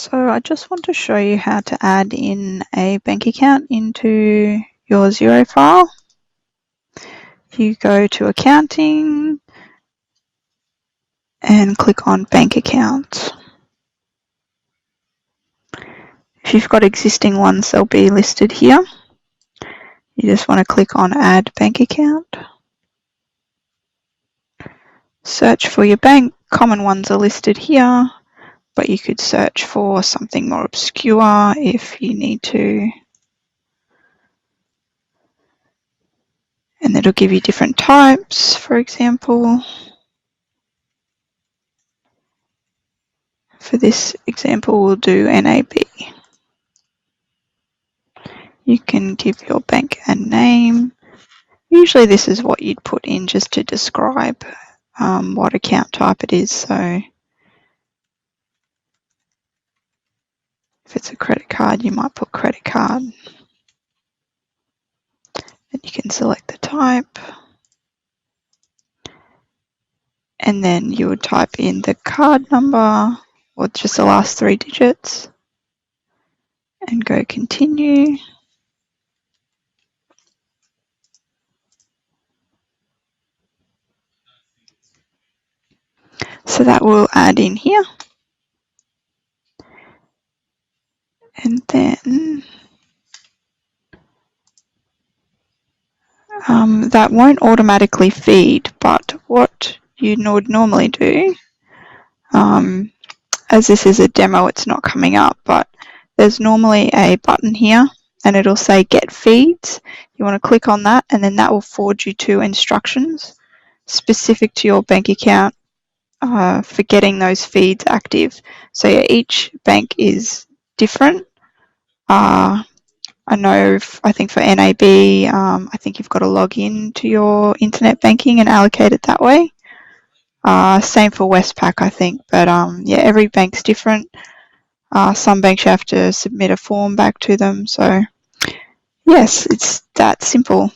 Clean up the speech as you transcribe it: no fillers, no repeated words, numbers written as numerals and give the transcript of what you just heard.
So I just want to show you how to add in a bank account into your Xero file. You go to Accounting and click on Bank Accounts. If you've got existing ones, they'll be listed here. You just want to click on Add Bank Account. Search for your bank. Common ones are listed here, but you could search for something more obscure if you need to. And it'll give you different types, for example. For this example, we'll do NAB. You can give your bank a name. Usually this is what you'd put in just to describe what account type it is. So if it's a credit card, you might put credit card. And you can select the type. And then you would type in the card number or just the last 3 digits and go continue. So that will add in here. And then that won't automatically feed, but what you would normally do, as this is a demo, it's not coming up, but there's normally a button here and it'll say Get Feeds. You want to click on that and then that will forward you to instructions specific to your bank account for getting those feeds active. So yeah, each bank is different. I think for NAB, I think you've got to log in to your internet banking and allocate it that way. Same for Westpac, I think, but yeah, every bank's different. Some banks you have to submit a form back to them. So yes, it's that simple.